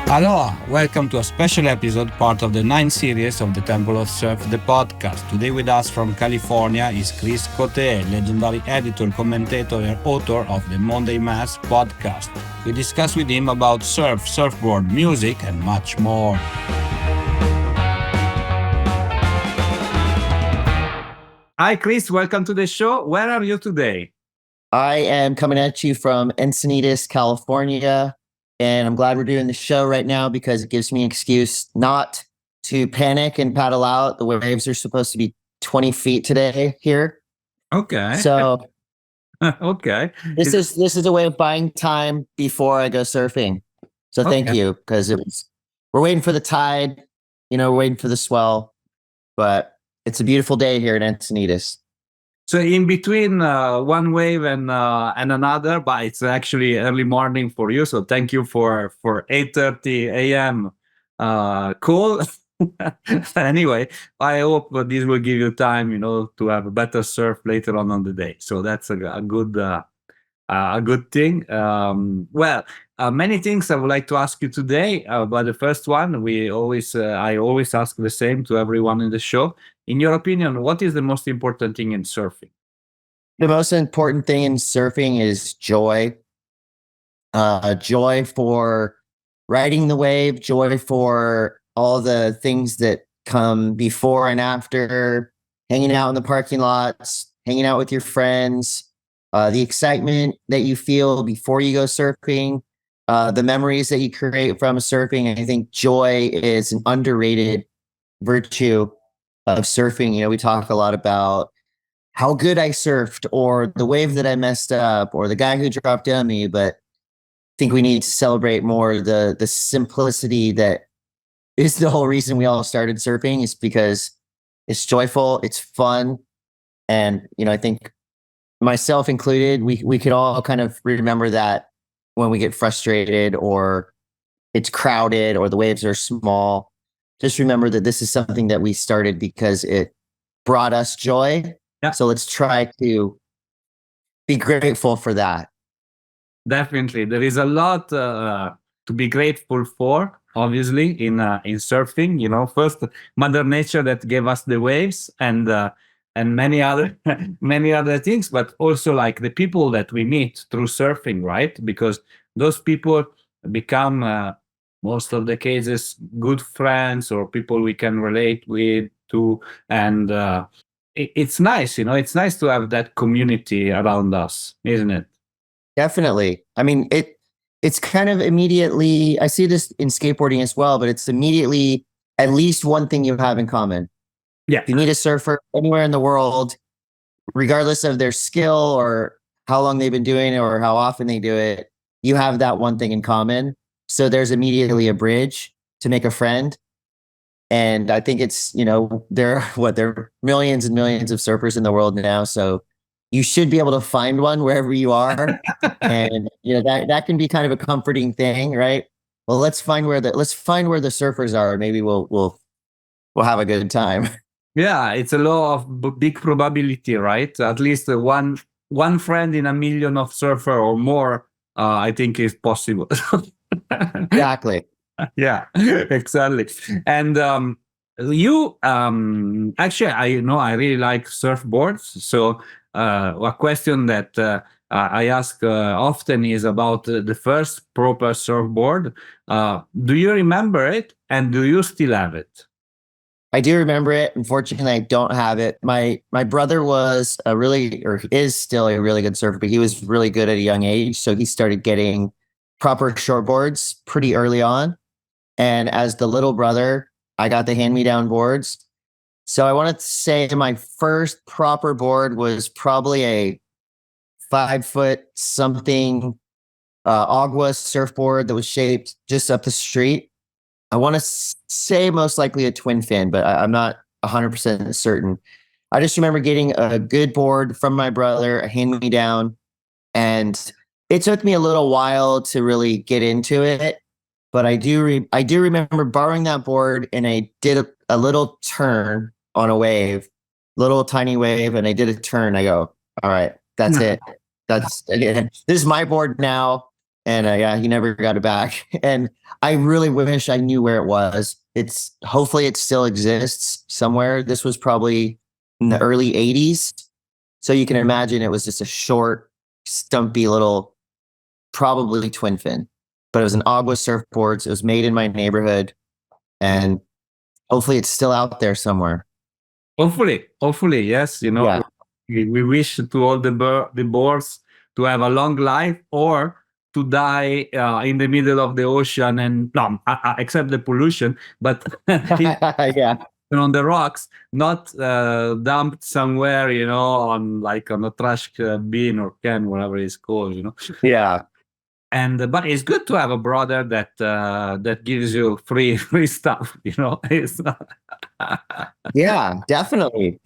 Aloha, welcome to a special episode, part of the 9th series of the Temple of Surf, the podcast. Today with us from California is Chris Cote, legendary editor, commentator, and author of the Monday Mass podcast. We discuss with him about surf, surfboard, music, and much more. Hi Chris, welcome to the show. Where are you today? I am coming at you from Encinitas, California. And I'm glad we're doing the show right now because it gives me an excuse not to panic and paddle out. The waves are supposed to be 20 feet today here. Okay. So okay. This is a way of buying time before I go surfing. So thank you, because we're waiting for the tide, we're waiting for the swell, but it's a beautiful day here in Encinitas. So in between one wave and another, but it's actually early morning for you. So thank you for 8:30 a.m. Call. Anyway, I hope this will give you time, to have a better surf later on the day. So that's a good thing. Many things I would like to ask you today. But the first one, I always ask the same to everyone in the show. In your opinion, what is the most important thing in surfing? The most important thing in surfing is joy. Joy for riding the wave, joy for all the things that come before and after, hanging out in the parking lots, hanging out with your friends, the excitement that you feel before you go surfing, the memories that you create from surfing. I think joy is an underrated virtue of surfing. We talk a lot about how good I surfed or the wave that I messed up or the guy who dropped down me, but I think we need to celebrate more the simplicity that is the whole reason we all started surfing, is because it's joyful, it's fun. And, I think myself included, we could all kind of remember that when we get frustrated or it's crowded or the waves are small. Just remember that this is something that we started because it brought us joy. Yeah. So let's try to be grateful for that. Definitely, there is a lot to be grateful for. Obviously, in surfing, first Mother Nature that gave us the waves and many other many other things, but also like the people that we meet through surfing, right? Because those people become most of the cases good friends or people we can relate with to, and it's nice, it's nice to have that community around us, isn't it? Definitely. I mean, it's kind of immediately, I see this in skateboarding as well, but it's immediately at least one thing you have in common. Yeah. If you meet a surfer anywhere in the world, regardless of their skill or how long they've been doing it or how often they do it, you have that one thing in common. So there's immediately a bridge to make a friend. And I think it's, there are millions and millions of surfers in the world now. So you should be able to find one wherever you are. And, that can be kind of a comforting thing, right? Well, let's find where the surfers are. Maybe we'll have a good time. Yeah, it's a law of big probability, right? At least one friend in a million of surfer or more, I think is possible. Exactly. Yeah, exactly. And you actually, I really like surfboards. So a question that I ask often is about the first proper surfboard. Do you remember it, and do you still have it? I do remember it. Unfortunately, I don't have it. My brother was is still a really good surfer, but he was really good at a young age. So he started getting proper shortboards pretty early on. And as the little brother, I got the hand-me-down boards. So I want to say my first proper board was probably a 5-foot something Agua surfboard that was shaped just up the street. I want to say most likely a twin fin, but I'm not 100% certain. I just remember getting a good board from my brother, a hand-me-down, and it took me a little while to really get into it. But I do remember borrowing that board, and I did a little turn on a wave, little tiny wave, and I did a turn. I go, all right, that's it. This is my board now. And yeah, he never got it back. And I really wish I knew where it was. Hopefully it still exists somewhere. This was probably in the early 80s. So you can imagine it was just a short, stumpy little, probably twin fin. But it was an Agua surfboards. It was made in my neighborhood. And hopefully it's still out there somewhere. Hopefully, yes. Yeah. We wish to all the boards to have a long life or to die in the middle of the ocean and no, except the pollution, but Yeah. on the rocks, not dumped somewhere, on a trash bin or can, whatever it's called. Yeah. And but it's good to have a brother that gives you free stuff. It's Yeah, definitely.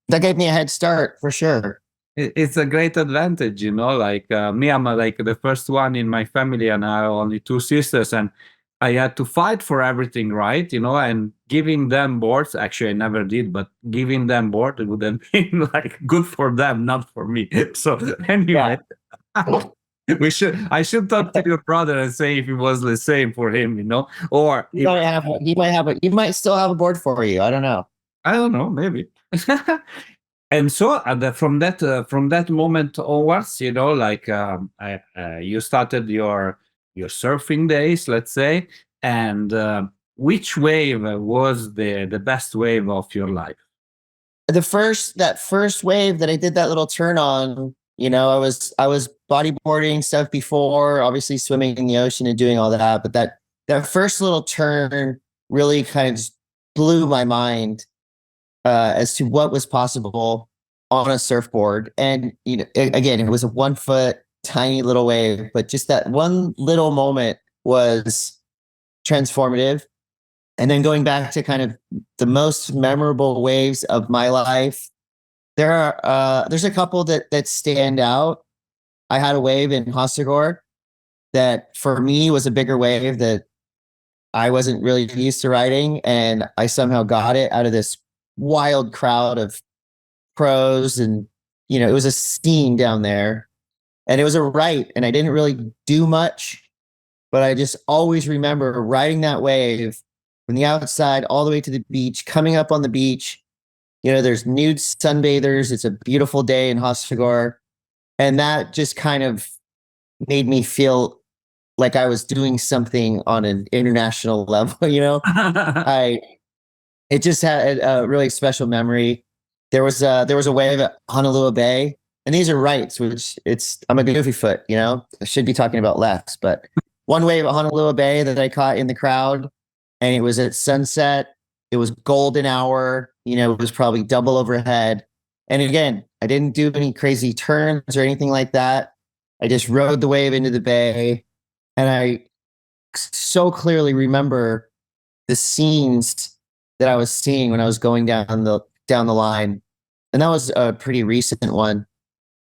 That gave me a head start for sure. it's a great advantage. Like me, I'm like the first one in my family, and I have only two sisters, and I had to fight for everything, right? And giving them boards. Actually, I never did, but giving them board would have been like good for them, not for me. So anyway. Yeah. I should talk to your brother and say if it was the same for him, or He might still have a board for you. I don't know. I don't know, maybe. And so from that moment onwards, like you started your surfing days, let's say, and which wave was the best wave of your life? That first wave that I did that little turn on, I was bodyboarding stuff before, obviously swimming in the ocean and doing all that, but that first little turn really kind of blew my mind as to what was possible on a surfboard. And again, it was a 1 foot tiny little wave, but just that one little moment was transformative. And then going back to kind of the most memorable waves of my life, there's a couple that stand out. I had a wave in Hostegor that for me was a bigger wave that I wasn't really used to riding, and I somehow got it out of this wild crowd of pros, and it was a scene down there, and it was a right, and I didn't really do much, but I just always remember riding that wave from the outside all the way to the beach, coming up on the beach. There's nude sunbathers. It's a beautiful day in Hostegor. And that just kind of made me feel like I was doing something on an international level, it just had a really special memory. There was a wave at Honolulu Bay, and these are rights, which I'm a goofy foot, I should be talking about lefts, but one wave at Honolulu Bay that I caught in the crowd, and it was at sunset. It was golden hour, it was probably double overhead. And again, I didn't do any crazy turns or anything like that. I just rode the wave into the bay. And I so clearly remember the scenes that I was seeing when I was going down the line. And that was a pretty recent one.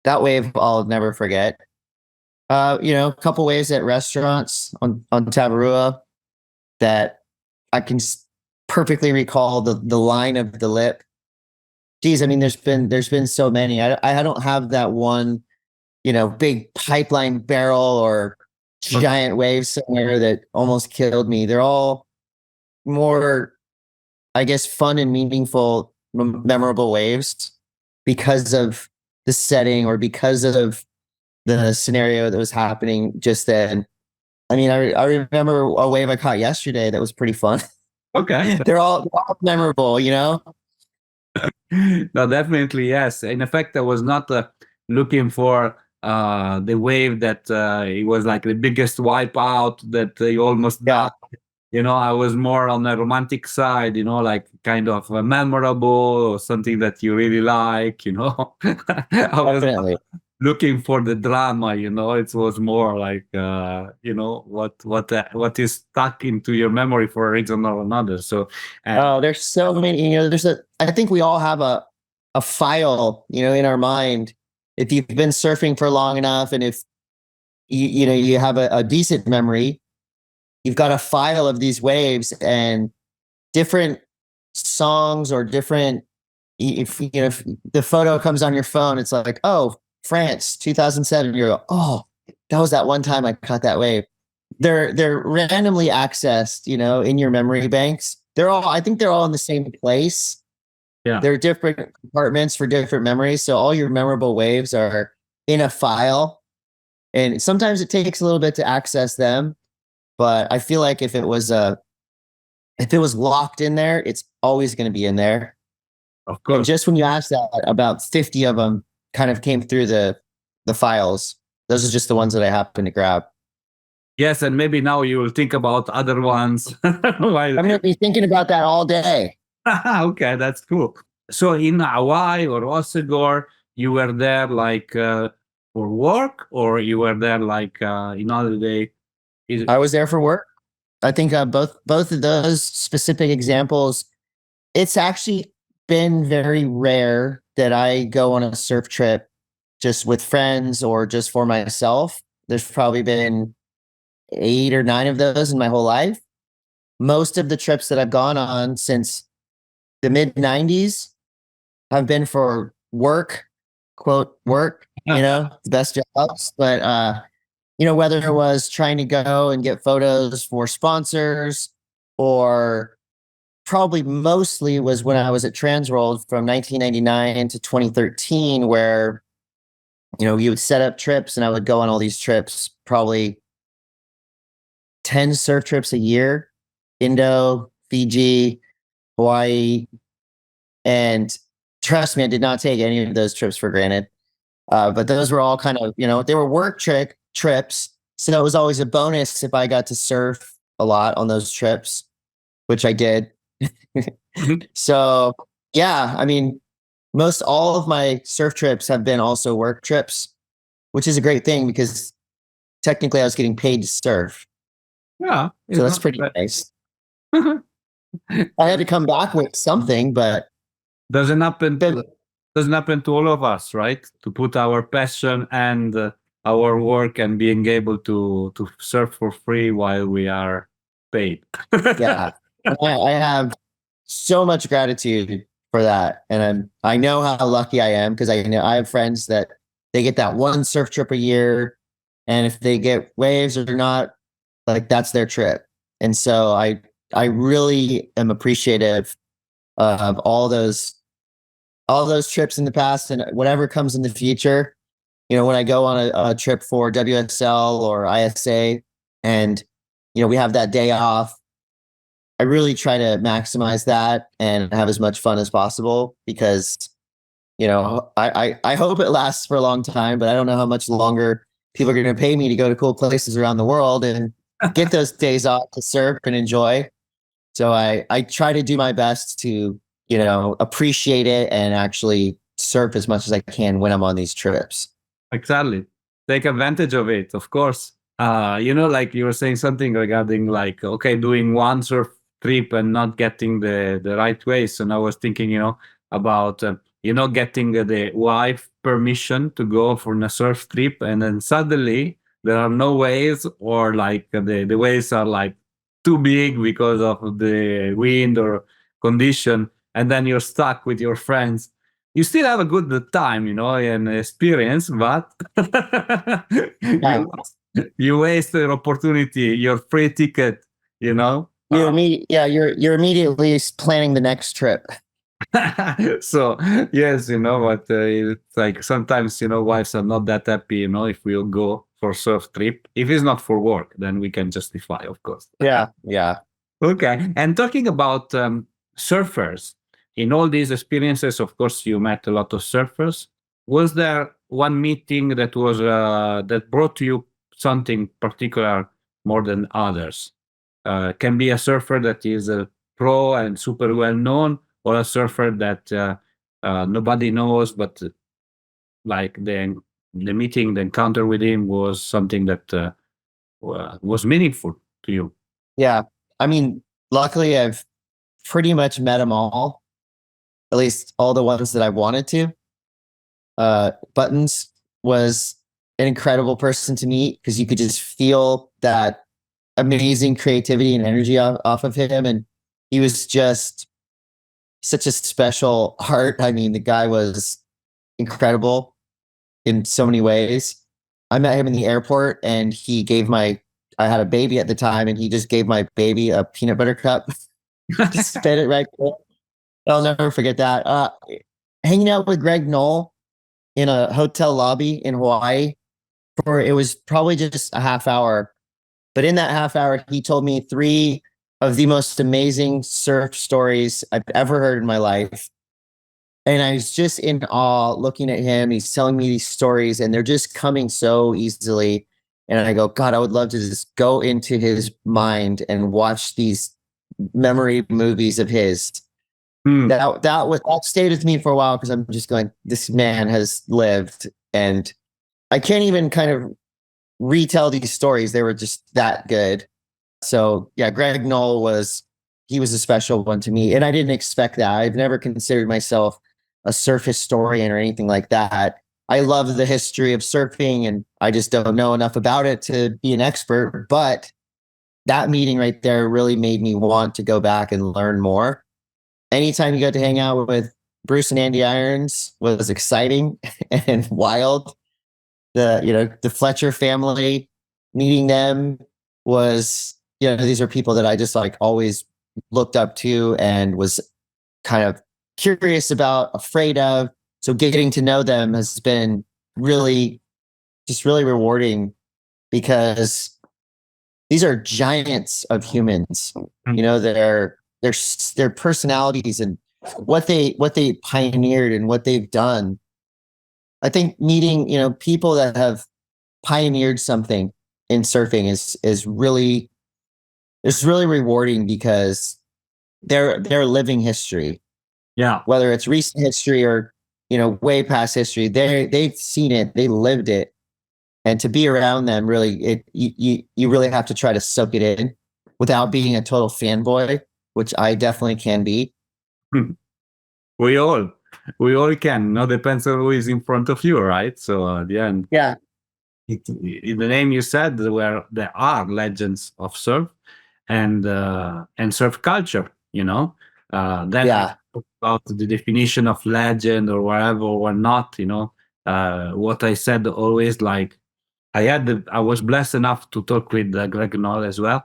That wave I'll never forget. A couple waves at restaurants on Tavarua that I can perfectly recall the line of the lip. Geez, I mean, there's been so many. I don't have that one, big pipeline barrel or giant wave somewhere that almost killed me. They're all more, I guess, fun and meaningful, memorable waves because of the setting or because of the scenario that was happening just then. I mean, I remember a wave I caught yesterday that was pretty fun. Okay. They're all memorable, No, definitely, yes. In effect, I was not looking for the wave that it was like the biggest wipeout that you almost died. I was more on the romantic side, like kind of memorable or something that you really like, I was Definitely. looking for the drama, it was more like, what is stuck into your memory for a reason or another. So, there's so many, I think we all have a file, in our mind. If you've been surfing for long enough, and if you have a decent memory, you've got a file of these waves and different songs or different, if the photo comes on your phone, it's like, oh, France 2007, you're oh, that was that one time I caught that wave. They're randomly accessed, in your memory banks. I think they're all in the same place. Yeah. They're different compartments for different memories. So all your memorable waves are in a file. And sometimes it takes a little bit to access them. But I feel like if it was locked in there, it's always going to be in there. Of And course. just when you asked that, about 50 of them kind of came through the files. Those are just the ones that I happened to grab. Yes, and maybe now you will think about other ones. I'm going to be thinking about that all day. Okay, that's cool. So in Hawaii or Osagor, you were there like for work, or you were there like in holiday? I was there for work. I think both of those specific examples, it's actually been very rare that I go on a surf trip just with friends or just for myself. There's probably been 8 or 9 of those in my whole life. Most of the trips that I've gone on since the mid 90s have been for work, quote, work, the best jobs. But, whether it was trying to go and get photos for sponsors, or probably mostly was when I was at Transworld from 1999 to 2013, where, you would set up trips and I would go on all these trips, probably 10 surf trips a year, Indo, Fiji, Hawaii. And trust me, I did not take any of those trips for granted. But those were all kind of, they were work trips. So it was always a bonus if I got to surf a lot on those trips, which I did. So yeah, I mean, most all of my surf trips have been also work trips, which is a great thing because technically I was getting paid to surf. Yeah, So that's pretty nice. I had to come back with something, but doesn't happen doesn't happen to all of us, right? To put our passion and our work and being able to surf for free while we are paid. yeah, I have so much gratitude for that, and I know how lucky I am because I know I have friends that they get that one surf trip a year, and if they get waves or not, like that's their trip. And so I really am appreciative of all those trips in the past and whatever comes in the future. When I go on a trip for WSL or ISA and, we have that day off, I really try to maximize that and have as much fun as possible because, I hope it lasts for a long time, but I don't know how much longer people are going to pay me to go to cool places around the world and get those days off to surf and enjoy. So I try to do my best to, appreciate it and actually surf as much as I can when I'm on these trips. Exactly. Take advantage of it, of course. Like you were saying something regarding like, okay, doing one surf trip and not getting the right ways. And I was thinking, about, getting the wife permission to go for a surf trip. And then suddenly there are no waves, or like the waves are like too big because of the wind or condition. And then you're stuck with your friends. You still have a good time, and experience, but Yeah. you waste the opportunity, your free ticket, You're immediately planning the next trip. So yes, but it's like sometimes wives are not that happy, if we'll go for surf trip. If it's not for work, then we can justify, of course. Yeah. Okay. And talking about surfers, in all these experiences, of course, you met a lot of surfers. Was there one meeting that was that brought you something particular more than others? Can be a surfer that is a pro and super well known, or a surfer that nobody knows, but like the meeting, the encounter with him was something that was meaningful to you. Yeah. I mean, luckily I've pretty much met them all, at least all the ones that I wanted to. Buttons was an incredible person to meet because you could just feel that amazing creativity and energy off of him. And he was just such a special heart. I mean, the guy was incredible in so many ways. I met him in the airport, and I had a baby at the time, and he just gave my baby a peanut butter cup. Just spit it right there. I'll never forget that. Hanging out with Greg Knoll in a hotel lobby in Hawaii it was probably just a half hour. But in that half hour, he told me three of the most amazing surf stories I've ever heard in my life. And I was just in awe looking at him. He's telling me these stories, and they're just coming so easily. And I go, God, I would love to just go into his mind and watch these memory movies of his. Hmm. That stayed with me for a while, because I'm just going, this man has lived, and I can't even kind of retell these stories. They were just that good. So yeah, Greg Knoll he was a special one to me, and I didn't expect that. I've never considered myself a surf historian or anything like that. I love the history of surfing, and I just don't know enough about it to be an expert. But that meeting right there really made me want to go back and learn more. Anytime you got to hang out with Bruce and Andy Irons was exciting and wild. The Fletcher family, meeting them was, these are people that I just like always looked up to and was kind of curious about, afraid of. So getting to know them has been really, just really rewarding, because these are giants of humans. Their personalities and what they pioneered and what they've done. I think meeting, people that have pioneered something in surfing is really, it's really rewarding, because they're living history. Yeah. Whether it's recent history or, way past history, they've seen it, they lived it. And to be around them, really, you really have to try to soak it in without being a total fanboy, which I definitely can be. we all we all can. No, depends on who is in front of you, right? So at the end, Yeah. in the name you said, there are legends of surf and surf culture. Then we Yeah. talk about the definition of legend or whatever or not. What I said always, like I was blessed enough to talk with Greg Knoll as well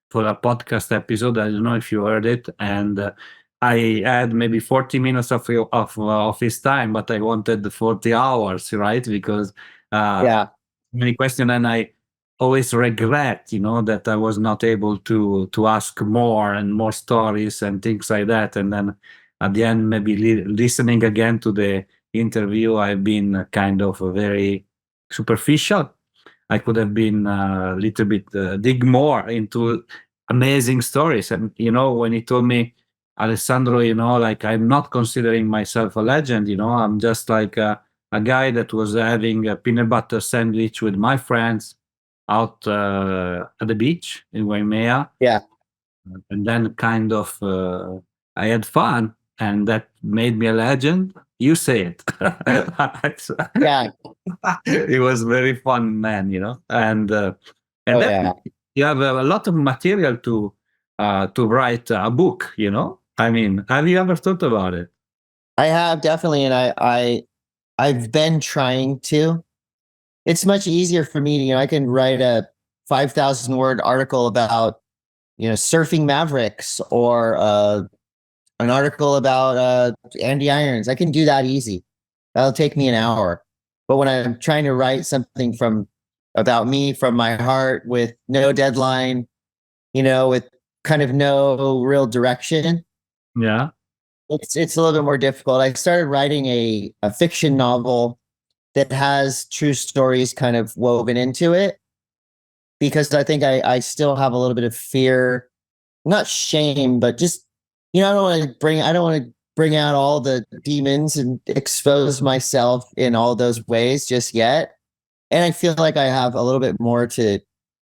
for a podcast episode. I don't know if you heard it, and I had maybe 40 minutes of his time, but I wanted 40 hours, right? Because Yeah. many questions, and I always regret, that I was not able to ask more and more stories and things like that. And then at the end, maybe listening again to the interview, I've been kind of very superficial. I could have been a little bit dig more into amazing stories. And when he told me, Alessandro, like I'm not considering myself a legend. I'm just like a guy that was having a peanut butter sandwich with my friends out at the beach in Waimea, Yeah. and then kind of I had fun, and that made me a legend. You say it. Yeah. It was very fun, man. And Oh then yeah. you have a lot of material to write a book. I mean, have you ever thought about it? I have, definitely, and I've been trying to. It's much easier for me. I can write a 5,000 word article about, surfing Mavericks, or an article about Andy Irons. I can do that easy. That'll take me an hour. But when I'm trying to write something about me from my heart, with no deadline, with kind of no real direction, Yeah. it's a little bit more difficult. I started writing a fiction novel that has true stories kind of woven into it, because I think I still have a little bit of fear, not shame, but just, I don't want to bring out all the demons and expose myself in all those ways just yet. And I feel like I have a little bit more to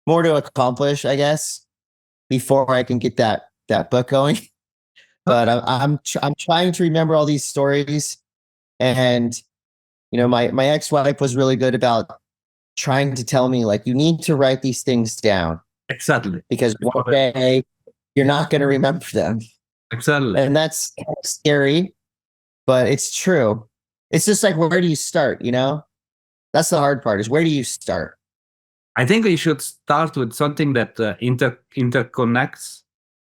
accomplish, I guess, before I can get that book going. But I'm trying to remember all these stories. And my ex-wife was really good about trying to tell me, like, you need to write these things down, Exactly. because one day you're not going to remember them. Exactly. And that's scary, but it's true. It's just like, where do you start? That's the hard part, is where do you start? I think we should start with something that interconnects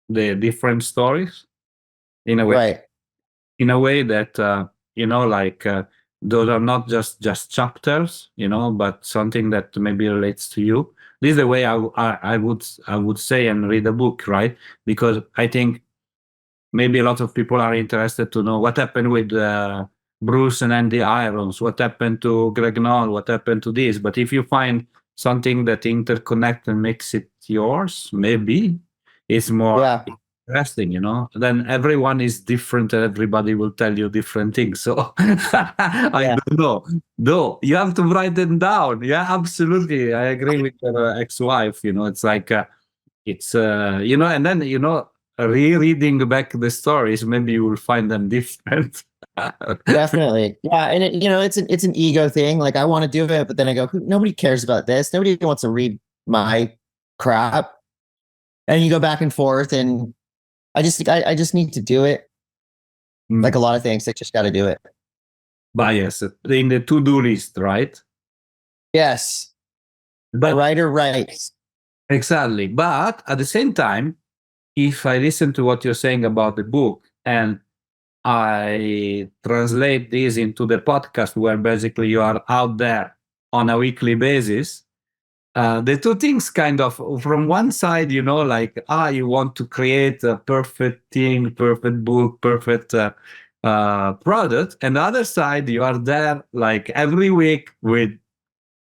the different stories in a way, Right. that like those are not just chapters, but something that maybe relates to you. This is the way I would say and read a book, right? Because I think maybe a lot of people are interested to know what happened with Bruce and Andy Irons, what happened to Greg Knoll, what happened to this. But if you find something that interconnects and makes it yours, maybe it's more Yeah. interesting, Then everyone is different and everybody will tell you different things. So I don't know. Though you have to write them down. Yeah, absolutely. I agree with your ex-wife. It's like it's and then rereading back the stories, maybe you will find them different. Definitely. Yeah. And it's an ego thing. Like, I want to do it, but then I go, nobody cares about this. Nobody wants to read my crap. And you go back and forth, and I just need to do it. Like a lot of things, I just got to do it. Bias in the to-do list, right? Yes. But writer writes. Exactly. But at the same time, if I listen to what you're saying about the book and I translate this into the podcast, where basically you are out there on a weekly basis, the two things kind of, from one side, like, you want to create a perfect thing, perfect book, perfect product. And the other side, you are there like every week with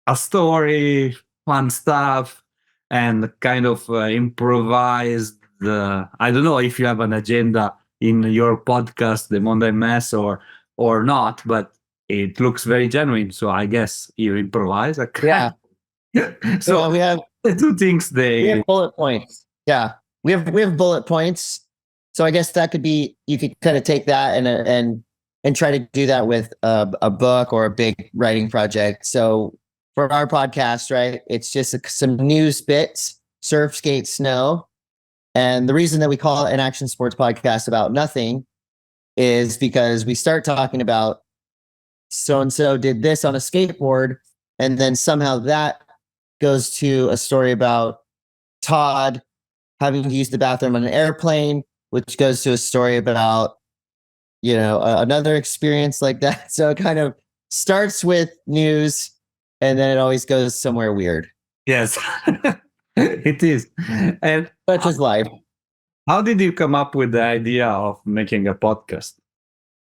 a story, fun stuff, and kind of improvised. I don't know if you have an agenda in your podcast, the Monday Mess, or not, but it looks very genuine. So I guess you improvise. Yeah. So we have the two things we have bullet points. Yeah, we have bullet points. So I guess that could be, you could kind of take that and try to do that with a book or a big writing project. So for our podcast, right, it's just some news bits: surf, skate, snow. And the reason that we call it an action sports podcast about nothing is because we start talking about so and so did this on a skateboard, and then somehow that goes to a story about Todd having to use the bathroom on an airplane, which goes to a story about, another experience like that. So it kind of starts with news, and then it always goes somewhere weird. Yes, it is. And such is life. How did you come up with the idea of making a podcast?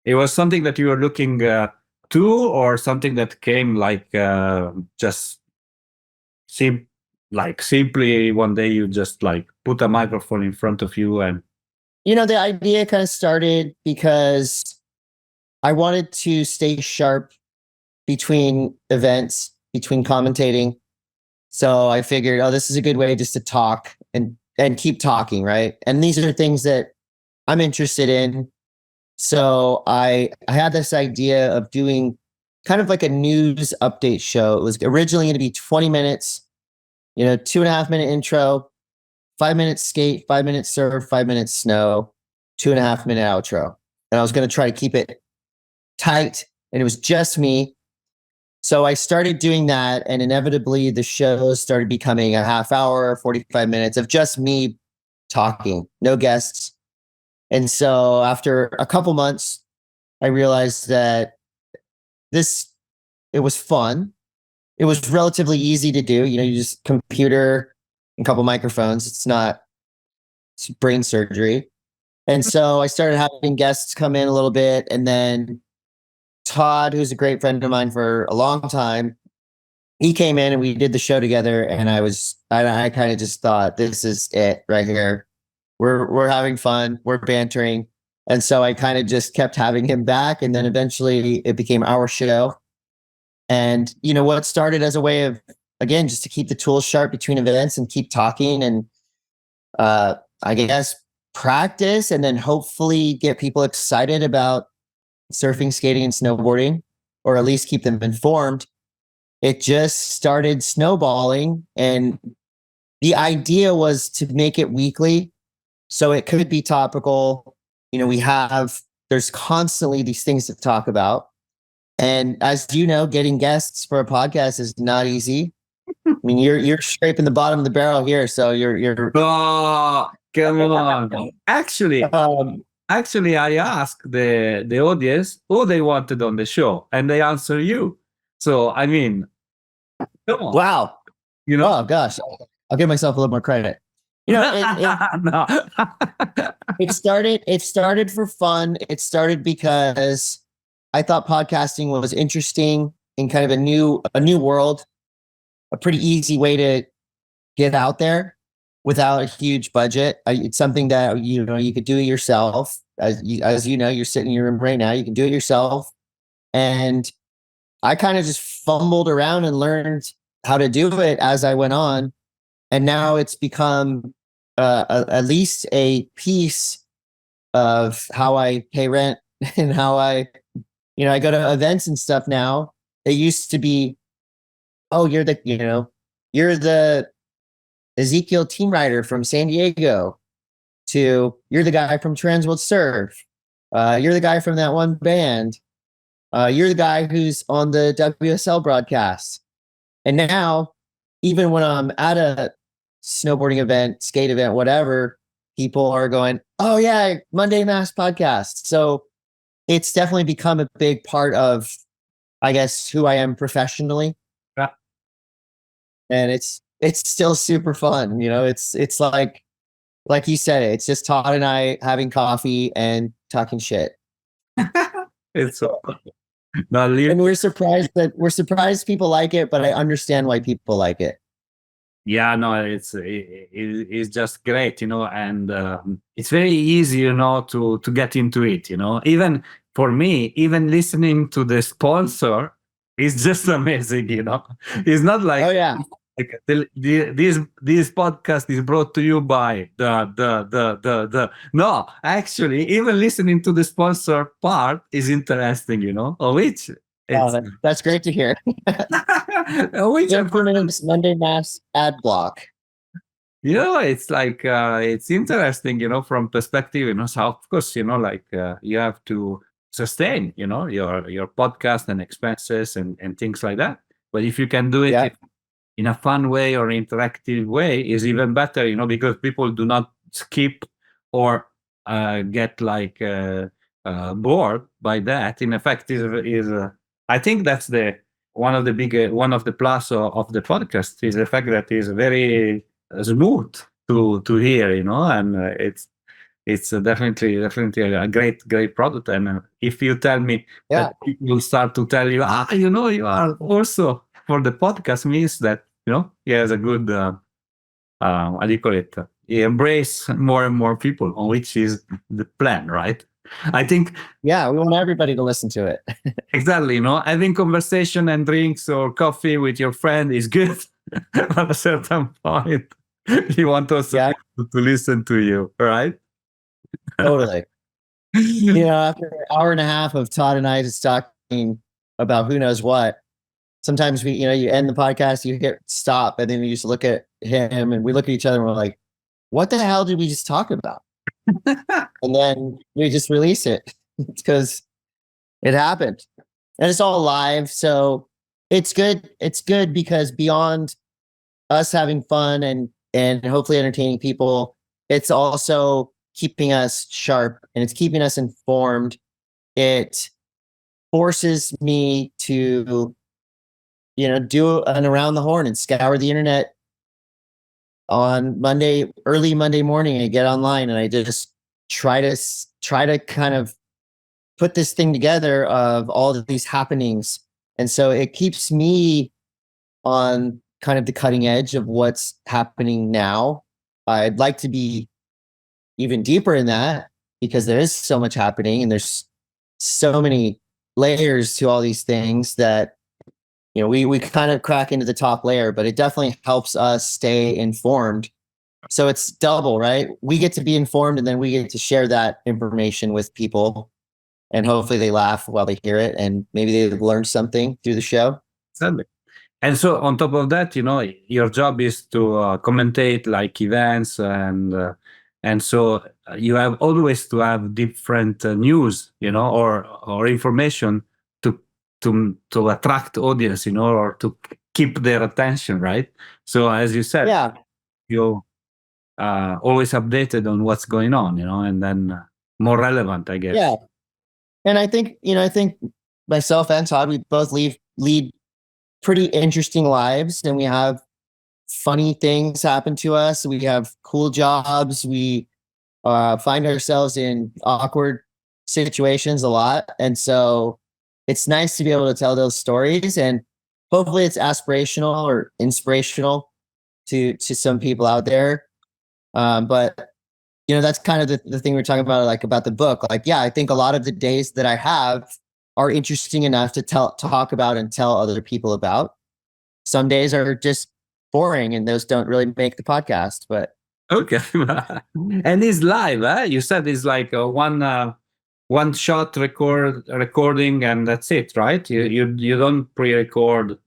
It was something that you were looking to, or something that came like just simply one day you just like put a microphone in front of you and the idea kind of started because I wanted to stay sharp between events, between commentating. So I figured, this is a good way just to talk and keep talking, right? And these are things that I'm interested in. So I had this idea of doing kind of like a news update show. It was originally going to be 20 minutes, 2.5 minute intro, 5 minutes skate, 5 minutes surf, 5 minutes snow, 2.5 minute outro. And I was going to try to keep it tight, and it was just me. So I started doing that, and inevitably the show started becoming a half hour, 45 minutes of just me talking, no guests. And so after a couple months, I realized that it was fun. It was relatively easy to do. You just computer, a couple microphones. It's brain surgery. And so I started having guests come in a little bit. And then Todd, who's a great friend of mine for a long time, he came in and we did the show together. And I kind of just thought, this is it right here. We're having fun. We're bantering. And so I kind of just kept having him back. And then eventually it became our show. And, what started as a way of, again, just to keep the tools sharp between events and keep talking and, I guess, practice, and then hopefully get people excited about surfing, skating, and snowboarding, or at least keep them informed. It just started snowballing. And the idea was to make it weekly, so it could be topical. There's constantly these things to talk about. And as you know, getting guests for a podcast is not easy. I mean, you're scraping the bottom of the barrel here, so you're Oh, come on. Actually, I asked the audience who they wanted on the show, and they answer you. So, I mean, come on, wow. you know? Oh gosh, I'll give myself a little more credit. You know, No. it started for fun. It started because I thought podcasting was interesting in kind of a new world, a pretty easy way to get out there without a huge budget. It's something that you could do it yourself. As you know, you're sitting in your room right now. You can do it yourself, and I kind of just fumbled around and learned how to do it as I went on, and now it's become at least a piece of how I pay rent and how I go to events and stuff now. It used to be, oh, you're the Ezekiel team rider from San Diego, to you're the guy from Transworld Surf. You're the guy from that one band. You're the guy who's on the WSL broadcast. And now, even when I'm at a snowboarding event, skate event, whatever, people are going, "Oh yeah, Monday Mass podcast." So it's definitely become a big part of, I guess, who I am professionally, Yeah. and it's still super fun. It's like you said, it's just Todd and I having coffee and talking shit. It's so no, And we're surprised people like it, but I understand why people like it. yeah, no, it's just great, and it's very easy, to get into it, Even for me, even listening to the sponsor is just amazing. It's not like Oh yeah. this podcast is brought to you by the. No, actually, even listening to the sponsor part is interesting. Which it's That's great to hear. which Monday Mass ad block. it's like it's interesting, from perspective, so of course, like you have to sustain, your podcast and expenses and things like that. But if you can do it Yeah. in a fun way or interactive way, is even better, because people do not skip or get like bored by that. In effect, is I think that's the one of the plus of the podcast is the fact that it's very smooth to hear, and it's definitely a great product. And if you tell me Yeah. that people start to tell you, you are also for the podcast, means that he has a good how do you call it? He embrace more and more people, on which is the plan, right? I think Yeah, we want everybody to listen to it. exactly, having conversation and drinks or coffee with your friend is good. At a certain point, you want also Yeah. people to listen to you, right? Totally. After an hour and a half of Todd and I just talking about who knows what, sometimes you end the podcast, you hit stop, and then you just look at him and we look at each other and we're like, what the hell did we just talk about? And then we just release it. It's because it happened. And it's all live. So it's good. It's good because beyond us having fun and hopefully entertaining people, it's also keeping us sharp and it's keeping us informed. It forces me to do an around the horn and scour the internet on early Monday morning. I get online and I just try to kind of put this thing together of all of these happenings. And so it keeps me on kind of the cutting edge of what's happening now. I'd like to be even deeper in that because there is so much happening and there's so many layers to all these things that we kind of crack into the top layer, but it definitely helps us stay informed. So it's double, right? We get to be informed and then we get to share that information with people, and hopefully they laugh while they hear it and maybe they learn something through the show. Exactly. And so on top of that, your job is to commentate like events, and so you have always to have different news, or information to to attract audience, or to keep their attention, right? So as you said, Yeah. you always updated on what's going on, and then more relevant, I guess. Yeah. And I think, I think myself and Todd, we both lead pretty interesting lives, and we have funny things happen to us. We have cool jobs. We find ourselves in awkward situations a lot. And so it's nice to be able to tell those stories, and hopefully it's aspirational or inspirational to some people out there. But that's kind of the thing we're talking about, like about the book. Like, yeah, I think a lot of the days that I have are interesting enough to talk about and tell other people about. Some days are just boring, and those don't really make the podcast. But Okay. And it's live, eh? You said it's like one shot recording, and that's it, right? You don't pre-record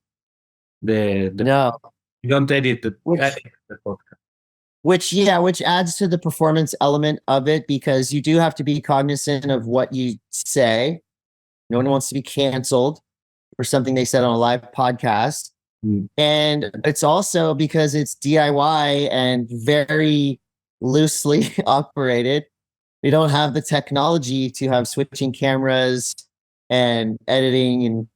the no, you don't edit which the podcast. which adds to the performance element of it, because you do have to be cognizant of what you say. No one wants to be canceled for something they said on a live podcast. And it's also because it's DIY and very loosely operated. We don't have the technology to have switching cameras and editing. And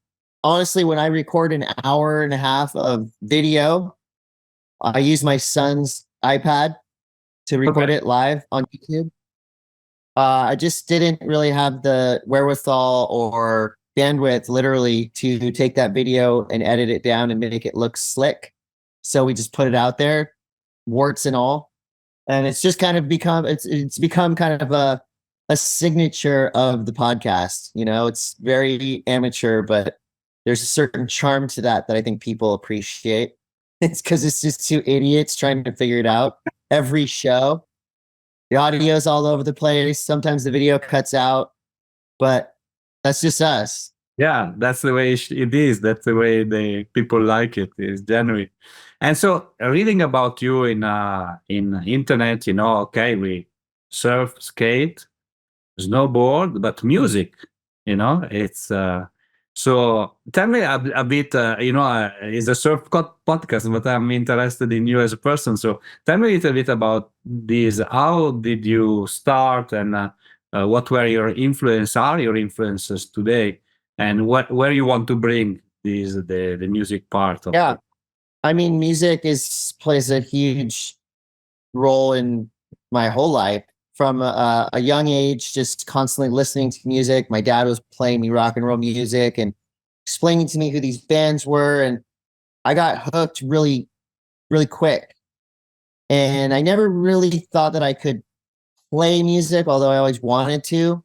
honestly, when I record an hour and a half of video, I use my son's iPad to record it live on YouTube. I just didn't really have the wherewithal or bandwidth, literally, to take that video and edit it down and make it look slick. So we just put it out there, warts and all, and it's just kind of become it's become kind of a signature of the podcast. It's very amateur, but there's a certain charm to that I think people appreciate. It's because it's just two idiots trying to figure it out every show. The audio's all over the place. Sometimes the video cuts out, but that's just us. Yeah, that's the way it is. That's the way the people like it. Is genuine. And so, reading about you in internet, okay, we surf, skate, snowboard, but music, it's so tell me a bit, it's a podcast, but I'm interested in you as a person. So tell me a little bit about this. How did you start, and what were your influences today, and where you want to bring the music part of Yeah. it? I mean, music plays a huge role in my whole life. From a young age, just constantly listening to music. My dad was playing me rock and roll music and explaining to me who these bands were, and I got hooked really, really quick. And I never really thought that I could play music, although I always wanted to.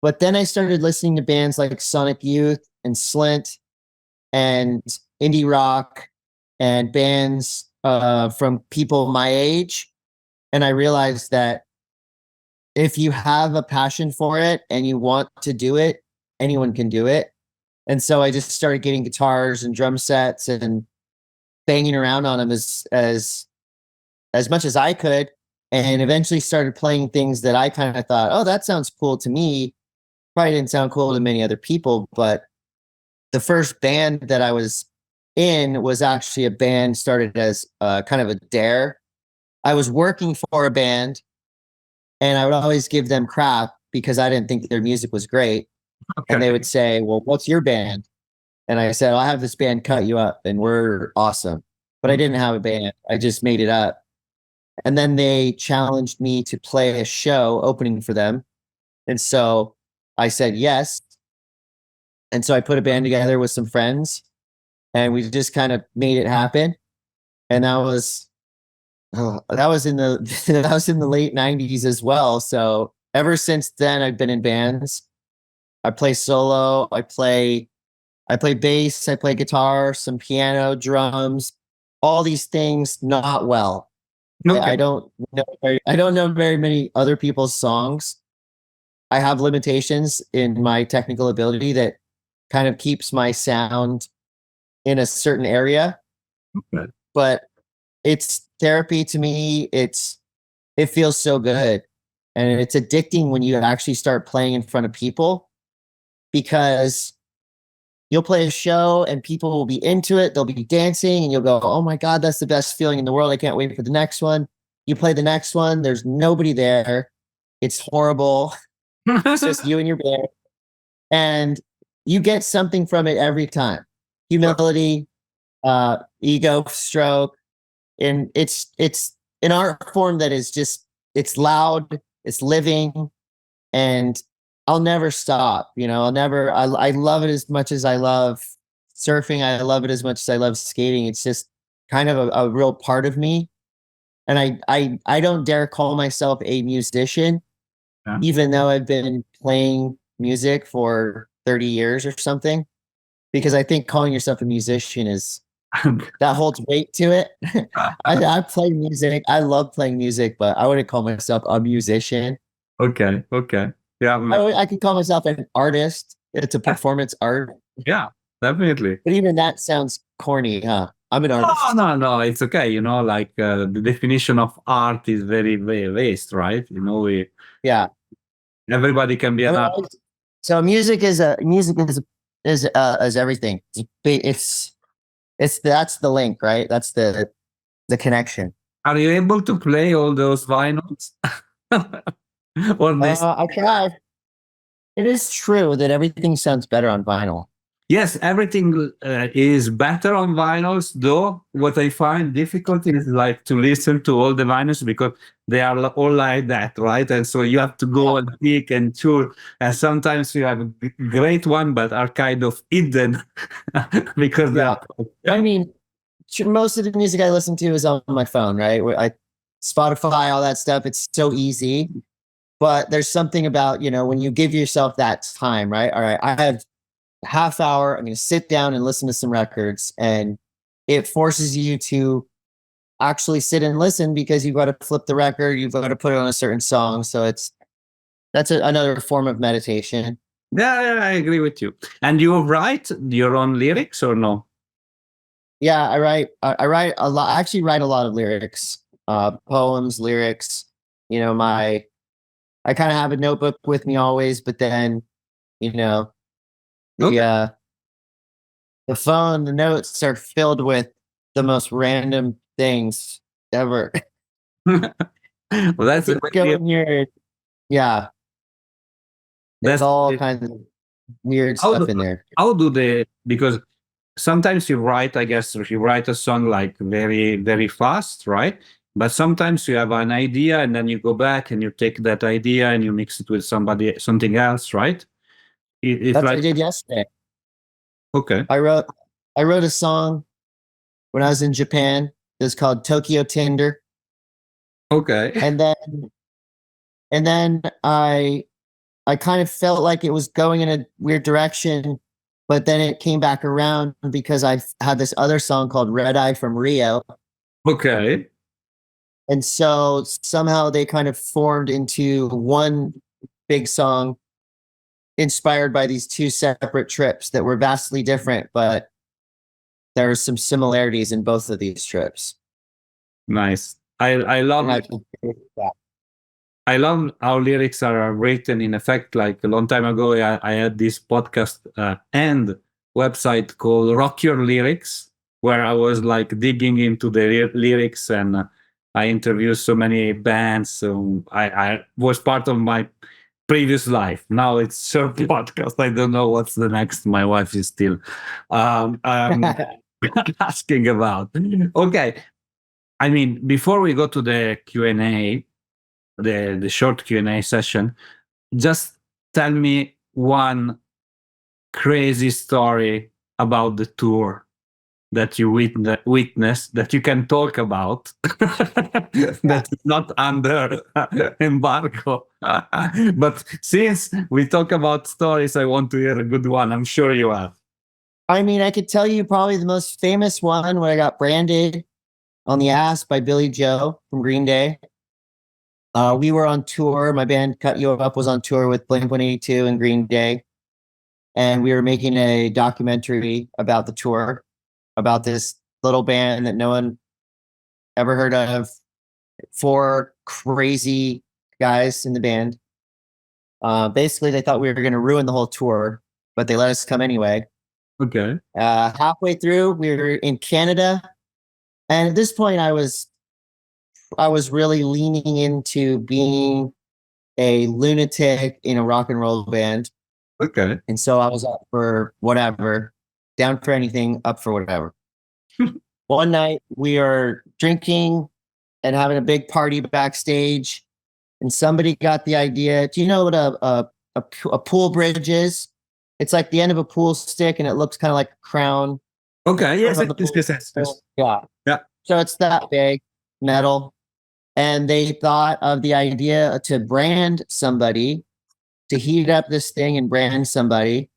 But then I started listening to bands like Sonic Youth and Slint and indie rock and bands from people my age. And I realized that if you have a passion for it and you want to do it, anyone can do it. And so I just started getting guitars and drum sets and banging around on them as much as I could, and eventually started playing things that I kind of thought, oh, that sounds cool to me. Probably didn't sound cool to many other people, but the first band that I was in was actually a band started as kind of a dare. I was working for a band, and I would always give them crap because I didn't think their music was great. Okay. And they would say, well, what's your band? And I said, I have this band, Cut You Up, and we're awesome. But I didn't have a band. I just made it up. And then they challenged me to play a show opening for them. And so I said yes. And so I put a band together with some friends, and we just kind of made it happen. And that was in the that was in the late 90s as well. So ever since then I've been in bands. I play solo, I play bass, I play guitar, some piano, drums, all these things not well. Okay. I don't know very many other people's songs. I have limitations in my technical ability that kind of keeps my sound in a certain area. Okay. But it's therapy to me. It feels so good. And it's addicting when you actually start playing in front of people, because you'll play a show and people will be into it. They'll be dancing and you'll go, oh my God, that's the best feeling in the world. I can't wait for the next one. You play the next one. There's nobody there. It's horrible. It's just you and your band. And you get something from it every time. Humility, ego stroke. And it's an art form that is just, it's loud, it's living, and I'll never stop. I love it as much as I love surfing. I love it as much as I love skating. It's just kind of a real part of me. And I don't dare call myself a musician, Yeah. even though I've been playing music for 30 years or something, because I think calling yourself a musician is that holds weight to it. I play music. I love playing music, but I wouldn't call myself a musician. Okay. Yeah. I could call myself an artist. It's a performance art. Yeah, definitely. But even that sounds corny, huh? I'm an artist. No, it's okay. The definition of art is very, very vast, right? Yeah. Everybody can be an artist. So music is everything. It's that's the link, right? That's the connection. Are you able to play all those vinyls? Or this? I try. It is true that everything sounds better on vinyl. Yes, everything is better on vinyls. Though what I find difficult is like to listen to all the vinyls because they are all like that, right? And so you have to go and pick and choose. And sometimes you have a great one, but are kind of hidden because I mean, most of the music I listen to is on my phone, right? Spotify, all that stuff. It's so easy. But there's something about, when you give yourself that time, right? All right, I have a half hour. I'm going to sit down and listen to some records. And it forces you to actually sit and listen because you've got to flip the record. You've got to put it on a certain song. So that's another form of meditation. Yeah, I agree with you. And you write your own lyrics or no? Yeah, I write a lot. I actually write a lot of lyrics, poems, lyrics. I kind of have a notebook with me always, but then, the phone, the notes are filled with the most random things ever. Well, that's yeah. There's all kinds of weird stuff in there. Because sometimes you write, I guess, you write a song like very, very fast, right? But sometimes you have an idea and then you go back and you take that idea and you mix it with something else, right? That's what I did yesterday. Okay. I wrote a song when I was in Japan. It was called Tokyo Tinder. Okay. And then I kind of felt like it was going in a weird direction, but then it came back around because I had this other song called Red Eye from Rio. Okay. And so somehow they kind of formed into one big song inspired by these two separate trips that were vastly different, but there are some similarities in both of these trips. Nice. I love I love how lyrics are written. In effect, like a long time ago, I had this podcast and website called Rock Your Lyrics, where I was like digging into the lyrics and I interviewed so many bands. So I was part of my previous life. Now it's surf podcast. I don't know what's the next. My wife is still asking about. Okay. I mean, before we go to the Q&A, the short Q&A session, just tell me one crazy story about the tour that you witnessed that you can talk about that's not under embargo. But since we talk about stories, I want to hear a good one. I'm sure you have. I mean, I could tell you probably the most famous one where I got branded on the ass by Billy Joe from Green Day. We were on tour. My band Cut You Up was on tour with Blink-182 and Green Day. And we were making a documentary about the tour, about this little band that no one ever heard of. 4 crazy guys in the band. Basically, they thought we were going to ruin the whole tour, but they let us come anyway. Okay. Halfway through, we were in Canada, and at this point, I was really leaning into being a lunatic in a rock and roll band. Okay. And so I was up for whatever, down for anything, up for whatever. One night we are drinking and having a big party backstage, and somebody got the idea. Do you know what a pool bridge is? It's like the end of a pool stick, and it looks kind of like a crown. Okay. Yes. On the Yes. pool. Yes. Yes. Yes. Yeah. Yeah. So it's that big, metal. And they thought of the idea to brand somebody, to heat up this thing and brand somebody.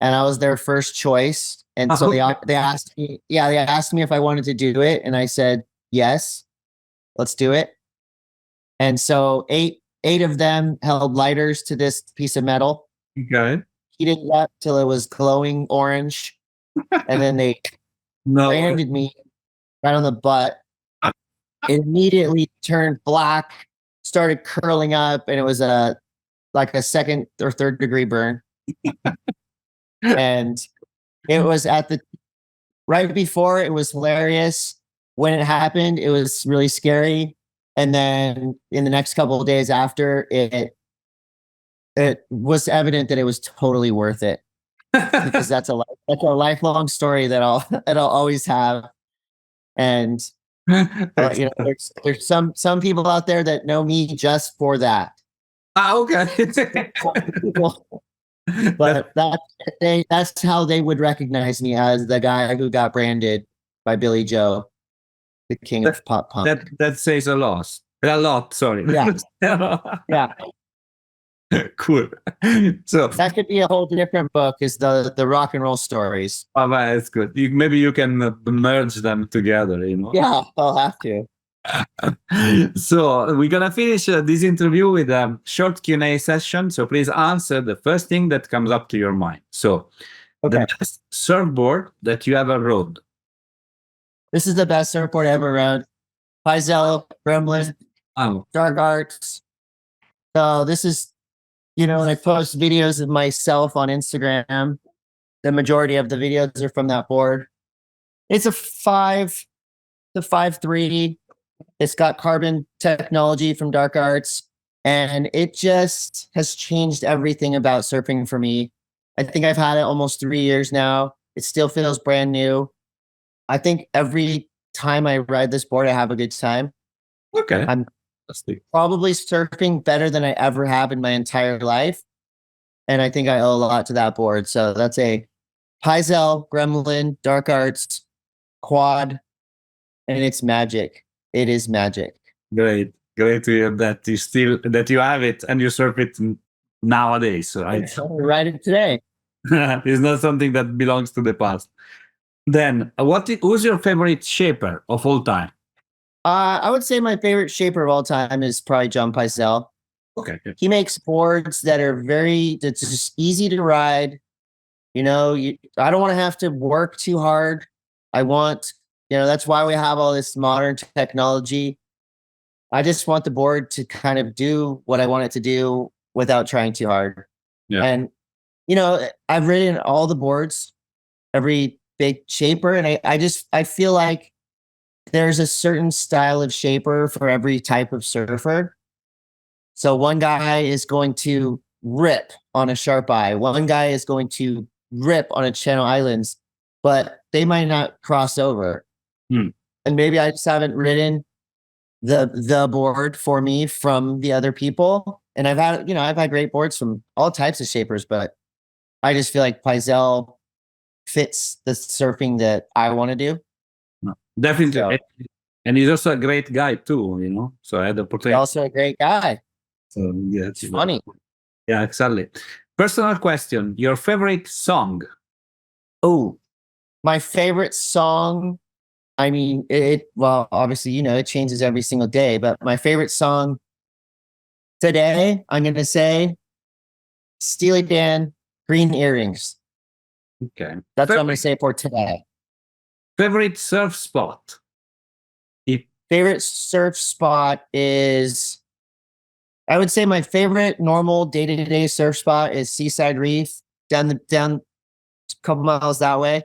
And I was their first choice. And so they asked me, they asked me if I wanted to do it. And I said, yes, let's do it. And so eight of them held lighters to this piece of metal, Okay. heated it up till it was glowing orange. And then they No. branded me right on the butt. It immediately turned black, started curling up, and it was like a second or third degree burn. And it was right before, it was hilarious. When it happened, it was really scary. And then in the next couple of days after, it was evident that it was totally worth it, because that's a lifelong story that I'll always have. And there's some people out there that know me just for that. Okay. But that's how they would recognize me, as the guy who got branded by Billy Joe, the king of pop punk. That says a lot. A lot. Sorry. Yeah. Yeah. Cool. So that could be a whole different book, is the rock and roll stories. Oh, that's good. Maybe you can merge them together, Yeah, I'll have to. So we're gonna finish this interview with a short Q&A session. So please answer the first thing that comes up to your mind. So the best surfboard that you ever rode. This is the best surfboard I ever rode. Paizel, Gremlin, Dark Arts. So this is, when I post videos of myself on Instagram, the majority of the videos are from that board. It's a 5'3". It's got carbon technology from Dark Arts, and it just has changed everything about surfing for me. I think I've had it almost 3 years now. It still feels brand new. I think every time I ride this board, I have a good time. Okay. I'm probably surfing better than I ever have in my entire life. And I think I owe a lot to that board. So that's a Paizel, Gremlin, Dark Arts, quad, and it's magic. It is magic. Great to hear that you have it and you surf it nowadays. Right? Ride it today. It's not something that belongs to the past. Then, who's your favorite shaper of all time? I would say my favorite shaper of all time is probably John Paizel. Okay. He makes boards that are that's just easy to ride. I don't want to have to work too hard. I want, that's why we have all this modern technology. I just want the board to kind of do what I want it to do without trying too hard. Yeah. And, I've ridden all the boards, every big shaper, and I feel like there's a certain style of shaper for every type of surfer. So one guy is going to rip on a sharp eye. One guy is going to rip on a Channel Islands, but they might not cross over. And maybe I just haven't ridden the board for me from the other people. And I've had great boards from all types of shapers, but I just feel like Paizel fits the surfing that I want to do. Definitely. So, and he's also a great guy too, So I had the opportunity. He's also a great guy. So yeah, it's funny. Yeah, exactly. Personal question: your favorite song? Oh, my favorite song. I mean, well, obviously, it changes every single day, but my favorite song today, I'm going to say Steely Dan, Green Earrings. Okay. That's what I'm going to say for today. Favorite surf spot? Favorite surf spot is, I would say my favorite normal day-to-day surf spot is Seaside Reef down It's a couple miles that way.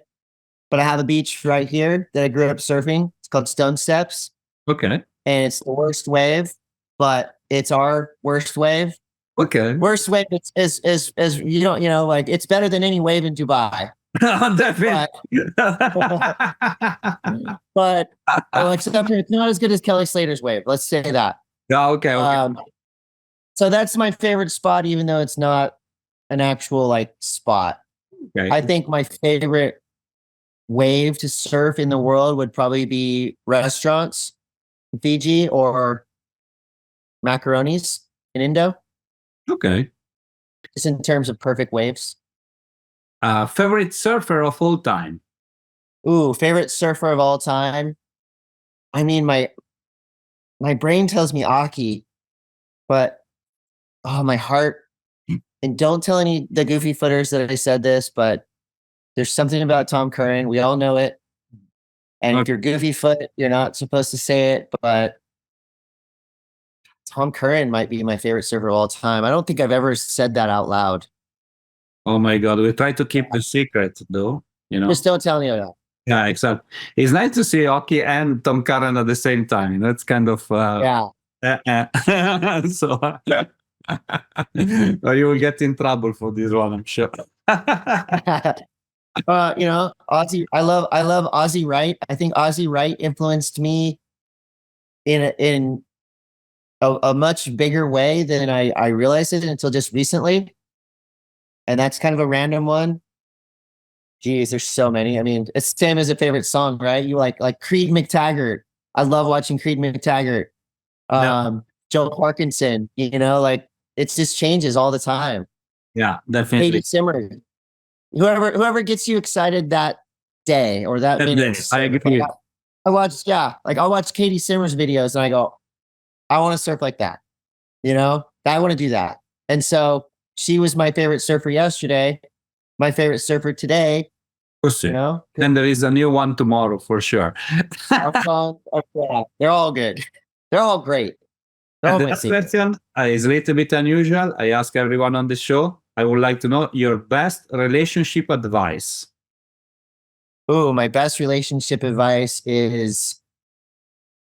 But I have a beach right here that I grew up surfing. It's called Stone Steps. Okay. And it's the worst wave, but it's our worst wave. Okay. Worst wave is like it's better than any wave in Dubai. Definitely. But except it's not as good as Kelly Slater's wave. Let's say that. Yeah, okay. So that's my favorite spot, even though it's not an actual like spot. Okay. I think my favorite wave to surf in the world would probably be restaurants in Fiji or macaronis in Indo. Okay. Just in terms of perfect waves. Favorite surfer of all time? Ooh, favorite surfer of all time. I mean, my brain tells me Aki, but my heart. And don't tell the goofy footers that I said this, but there's something about Tom Curran. We all know it. And if you're goofy foot, you're not supposed to say it, but Tom Curran might be my favorite surfer of all time. I don't think I've ever said that out loud. Oh my God. We try to keep the secret though, Just don't tell me that. Yeah, exactly. It's nice to see Oki and Tom Curran at the same time. It's kind of so you will get in trouble for this one, I'm sure. Ozzy. I love Ozzy Wright. I think Ozzy Wright influenced me in a much bigger way than I realized it until just recently. And that's kind of a random one. Geez, there's so many. I mean, it's the same as a favorite song, right? You like Creed McTaggart. I love watching Creed McTaggart. Joe Parkinson, like it just changes all the time. Yeah, definitely. Katie Simmer. Whoever gets you excited that day or that minute. I agree. I'll watch Katie Simmer's videos and I go, I want to surf like that. I want to do that. And so she was my favorite surfer yesterday, my favorite surfer today. And there is a new one tomorrow for sure. They're all good. They're all great. The last question is a little bit unusual. I ask everyone on the show. I would like to know your best relationship advice. Oh, my best relationship advice is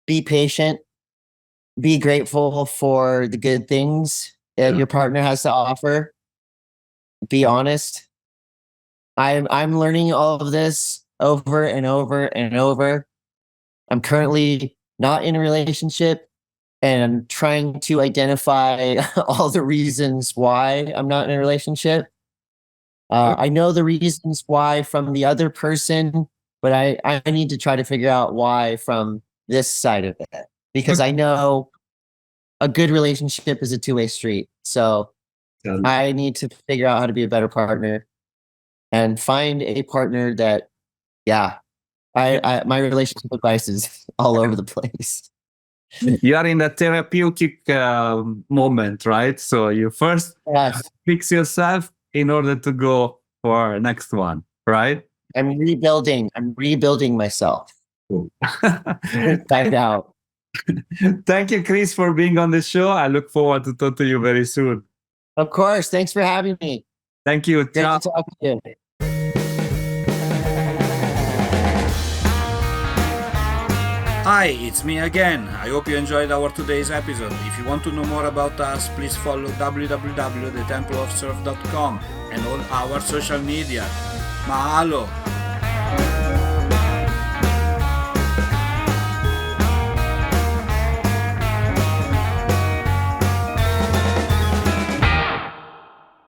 be patient, be grateful for the good things that your partner has to offer. Be honest. I'm learning all of this over and over and over. I'm currently not in a relationship and I'm trying to identify all the reasons why I'm not in a relationship. I know the reasons why from the other person, but I need to try to figure out why from this side of it. Because I know a good relationship is a two-way street. So I need to figure out how to be a better partner and find a partner that, my relationship advice is all over the place. You are in a therapeutic moment, right? So you first fix yourself in order to go for next one, right? I'm rebuilding myself. Find out. Thank you, Chris, for being on the show. I look forward to talk to you very soon. Of course. Thanks for having me. Thank you. Great to talk to you. Hi, it's me again. I hope you enjoyed our today's episode. If you want to know more about us, please follow www.thetempleofsurf.com and all our social media. Mahalo!